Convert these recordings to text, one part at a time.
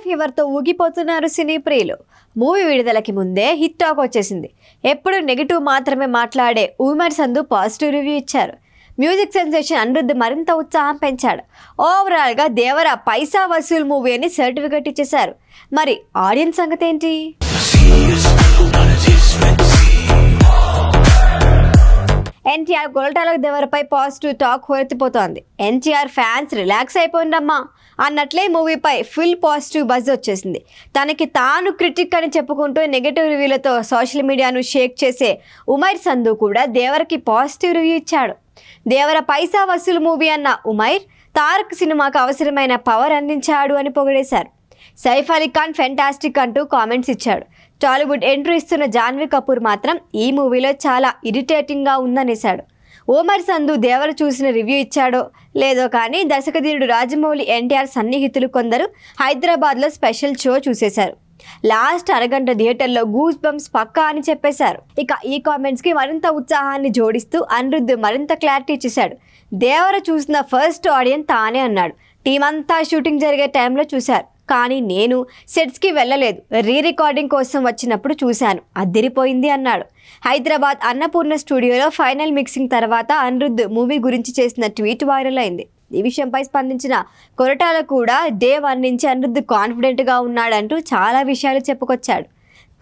Fever తో ఊగిపోతున్నారు సినీ ప్రియులు. Movie విడుదలకి ముందే హిట్ టాక్ వచ్చేసింది. ఎప్పుడు నెగిటివ్ మాత్రమే మాట్లాడే ఉమర్ సంధు పాజిటివ్ రివ్యూ ఇచ్చారు. మ్యూజిక్ సెన్సేషన్ అనిరుద్ధ్ మరింత ఉత్సాహం పెంచాడు. ఓవరాల్ గా దేవర పైసా వసూల్ మూవీ అని సర్టిఫికెట్ ఇచ్చేశారు. మరి ఆడియన్స్ సంగతి ఏంటి? ఎన్టీఆర్ కొరటాలకు దేవరపై పాజిటివ్ టాక్ హోరెత్తిపోతోంది. ఎన్టీఆర్ ఫ్యాన్స్ రిలాక్స్ అయిపోయిందమ్మా అన్నట్లే మూవీపై ఫుల్ పాజిటివ్ బజ్ వచ్చేసింది. తనకి తాను క్రిటిక్ అని చెప్పుకుంటూ నెగటివ్ రివ్యూలతో సోషల్ మీడియాను షేక్ చేసే ఉమైర్ సంధు కూడా దేవరకి పాజిటివ్ రివ్యూ ఇచ్చాడు. దేవర పైసా వసూలు మూవీ అన్న ఉమైర్ తారక్ సినిమాకు అవసరమైన పవర్ అందించాడు అని పొగిడేశారు. సైఫ్ అలీ ఖాన్ ఫెంటాస్టిక్ అంటూ కామెంట్స్ ఇచ్చాడు. టాలీవుడ్ ఎంట్రీ ఇస్తున్న జాన్వీ కపూర్ మాత్రం ఈ మూవీలో చాలా ఇరిటేటింగ్గా ఉందనేశాడు. ఉమైర్ సంధు దేవర చూసిన రివ్యూ ఇచ్చాడో లేదో కానీ దర్శకధీరుడు రాజమౌళి ఎన్టీఆర్ సన్నిహితులు కొందరు హైదరాబాద్లో స్పెషల్ షో చూసేశారు. లాస్ట్ అరగంట థియేటర్లో గూస్ బంప్స్ పక్కా అని చెప్పేశారు. ఇక ఈ కామెంట్స్కి మరింత ఉత్సాహాన్ని జోడిస్తూ అనిరుద్ధ్ మరింత క్లారిటీ ఇచ్చేశాడు. దేవర చూసిన ఫస్ట్ ఆడియన్స్ తానే అన్నాడు. టీం అంతా షూటింగ్ జరిగే టైంలో చూశారు, కానీ నేను సెట్స్కి వెళ్ళలేదు. రీ రికార్డింగ్ కోసం వచ్చినప్పుడు చూశాను, అదిరిపోయింది అన్నాడు. హైదరాబాద్ అన్నపూర్ణ స్టూడియోలో ఫైనల్ మిక్సింగ్ తర్వాత అనిరుద్ధ్ మూవీ గురించి చేసిన ట్వీట్ వైరల్ అయింది. ఈ విషయంపై స్పందించిన కొరటాల కూడా డే 1 నుంచి అనిరుద్ధ్ కాన్ఫిడెంట్గా ఉన్నాడంటూ చాలా విషయాలు చెప్పుకొచ్చాడు.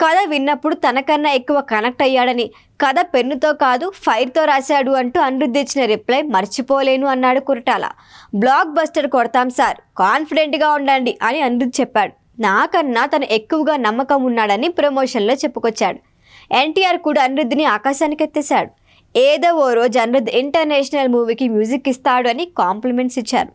కథ విన్నప్పుడు తనకన్నా ఎక్కువ కనెక్ట్ అయ్యాడని, కథ పెన్నుతో కాదు ఫైర్తో రాశాడు అంటూ అనిరుద్ధ్ ఇచ్చిన రిప్లై మర్చిపోలేను అన్నాడు కొరటాల. బ్లాక్ బస్టర్ కొడతాం సార్, కాన్ఫిడెంట్గా ఉండండి అని అనిరుద్ధ్ చెప్పాడు. నాకన్నా తను ఎక్కువగా నమ్మకం ఉన్నాడని ప్రమోషన్లో చెప్పుకొచ్చాడు. ఎన్టీఆర్ కూడా అనిరుద్ధ్ని ఆకాశానికి ఎత్తేశాడు. ఏదో ఓ రోజు అనిరుద్ధ్ ఇంటర్నేషనల్ మూవీకి మ్యూజిక్ ఇస్తాడు అని కాంప్లిమెంట్స్ ఇచ్చారు.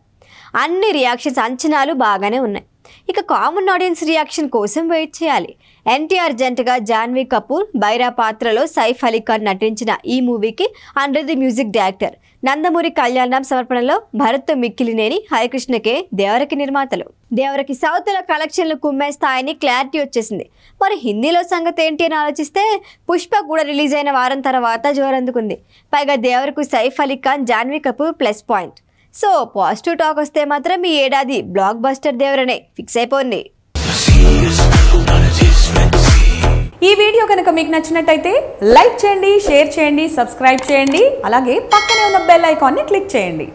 అన్ని రియాక్షన్స్ అంచనాలు బాగానే ఉన్నాయి. ఇక కామన్ ఆడియన్స్ రియాక్షన్ కోసం వెయిట్ చేయాలి. ఎన్టీఆర్ జంటగా జాన్వీ కపూర్ బైరా పాత్రలో సైఫ్ అలీ ఖాన్ నటించిన ఈ మూవీకి అనిరుద్ధ్ మ్యూజిక్ డైరెక్టర్. నందమూరి కళ్యాణం సమర్పణలో భరత్ మిక్కిలినేని హరికృష్ణకే దేవరకి నిర్మాతలు. దేవరకి సౌత్లో కలెక్షన్లు కుమ్మేస్తాయని క్లారిటీ వచ్చేసింది. మరి హిందీలో సంగతి ఏంటి అని ఆలోచిస్తే పుష్ప కూడా రిలీజ్ అయిన వారం తర్వాత జోరందుకుంది. పైగా దేవరకు Saif Ali Khan, Janhvi Kapoor plus point. So positive talk వస్తే మాత్రం ఈ ఏడాది బ్లాక్ బస్టర్ దేవరనే ఫిక్స్ అయిపోయింది. ఈ వీడియో కనుక మీకు నచ్చినట్టయితే లైక్ చేయండి, షేర్ చేయండి, సబ్స్క్రైబ్ చేయండి. అలాగే పక్కనే ఉన్న బెల్ ఐకాన్ని క్లిక్ చేయండి.